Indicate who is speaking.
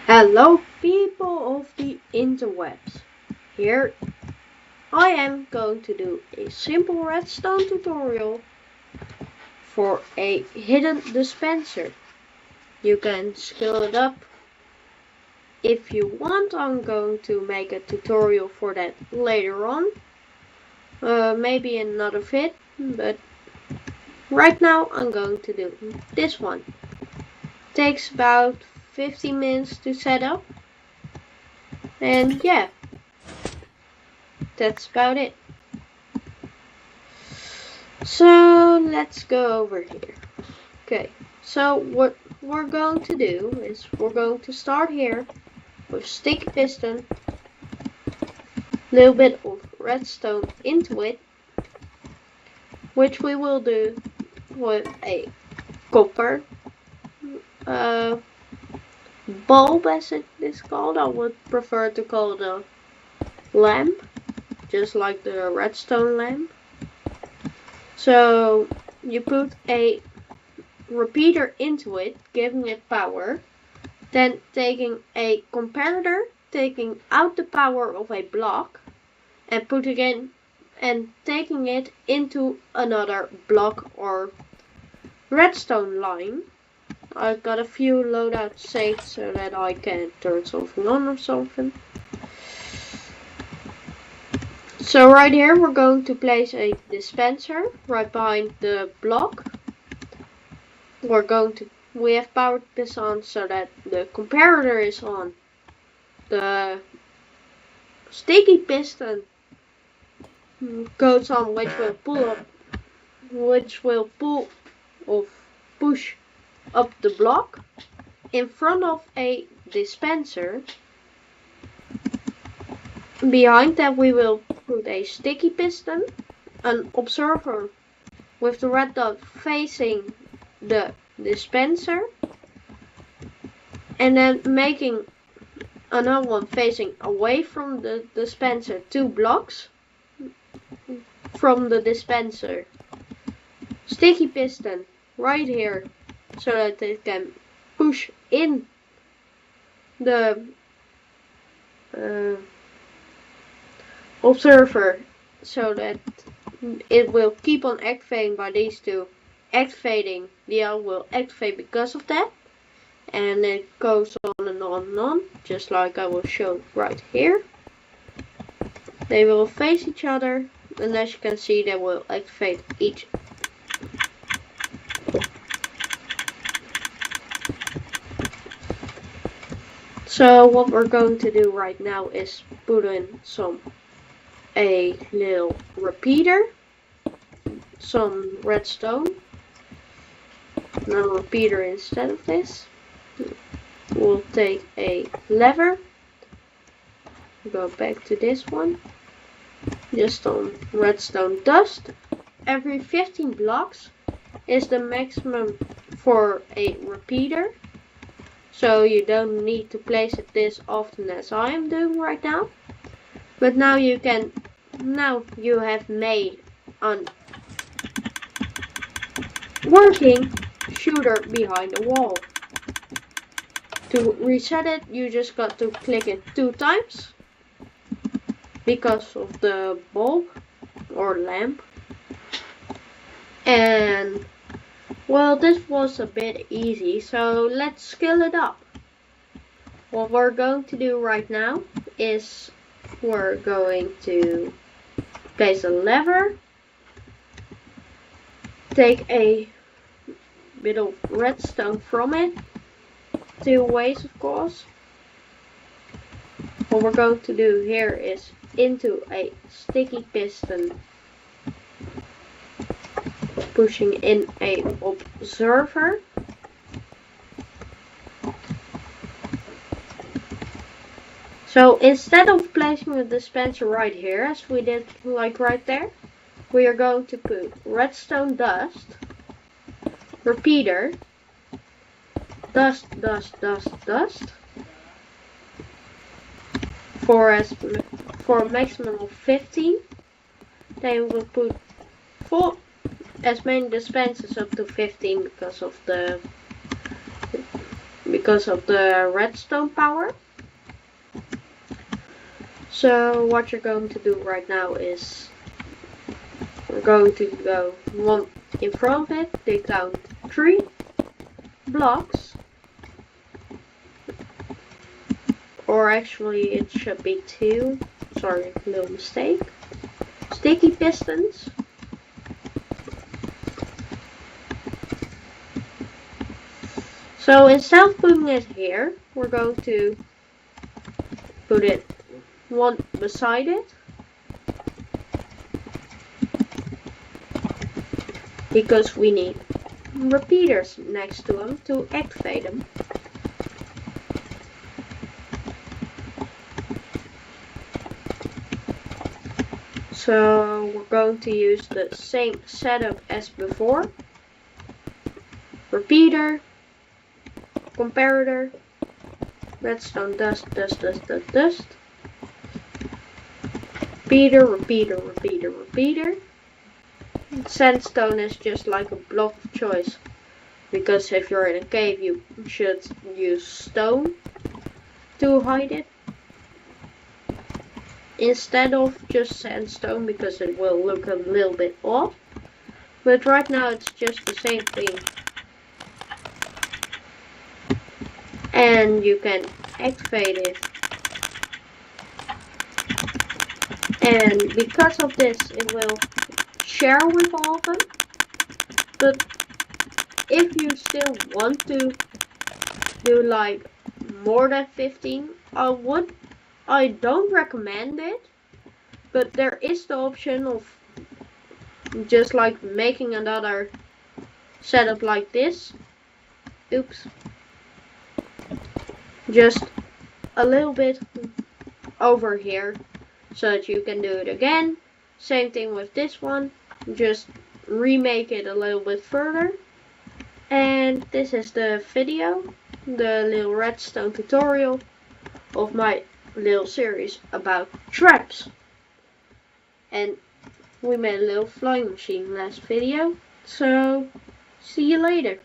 Speaker 1: Hello people of the interwebs. Here I am going to do a simple redstone tutorial for a hidden dispenser. You can scale it up if you want. I'm going to make a tutorial for that later on. Maybe another vid, but right now I'm going to do this one. Takes about 15 minutes to set up. And yeah, that's about it. So let's go over here. Okay, so what we're going to do is we're going to start here with sticky piston, a little bit of redstone into it, which we will do with a copper bulb, as it is called. I would prefer to call it a lamp, just like the redstone lamp. So you put a repeater into it, giving it power, then taking a comparator, taking out the power of a block and putting in and taking it into another block or redstone line. I've got a few loadouts saved so that I can turn something on or something. So right here we're going to place a dispenser right behind the block. We have powered this on so that the comparator is on. The sticky piston goes on, which will push up the block in front of a dispenser. Behind that we will put a sticky piston, an observer with the red dot facing the dispenser, and then making another one facing away from the dispenser, 2 blocks from the dispenser. Sticky piston right here so that it can push in the observer so that it will keep on activating by these two activating. The other will activate because of that, and it goes on and on and on, just like I will show right here. They will face each other, and as you can see they will activate each. So what we're going to do right now is put in a little repeater, some redstone, another repeater instead of this. We'll take a lever, go back to this one, just on redstone dust. Every 15 blocks is the maximum for a repeater, so you don't need to place it this often as I am doing right now. But now you have made an working shooter behind the wall. To reset it, you just got to click it 2 times because of the bulb or lamp. And well, this was a bit easy, so let's scale it up. What we're going to do right now is we're going to place a lever, take a bit of redstone from it, 2 ways of course. What we're going to do here is into a sticky piston, pushing in a observer. So instead of placing the dispenser right here as we did like right there, we are going to put redstone dust, repeater, dust, for a maximum of 15. Then we'll put as many dispensers up to 15 because because of the redstone power. So what you're going to do right now is we're going to go one in front of it, dig down 3 blocks, or actually it should be 2, sorry, little mistake, sticky pistons. So instead of putting it here, we're going to put it one beside it, because we need repeaters next to them to activate them. So we're going to use the same setup as before. Repeater, comparator, redstone, dust, dust, dust, dust, dust. Repeater, repeater, repeater, repeater. Sandstone is just like a block of choice, because if you're in a cave you should use stone to hide it instead of just sandstone, because it will look a little bit odd. But right now it's just the same thing. And you can activate it. And because of this it will share with all of them. But if you still want to do like more than 15, I don't recommend it, but there is the option of just like making another setup like this. Oops. Just a little bit over here so that you can do it again. Same thing with this one, just remake it a little bit further. And this is the video, the little redstone tutorial of my little series about traps. And we made a little flying machine last video, so see you later.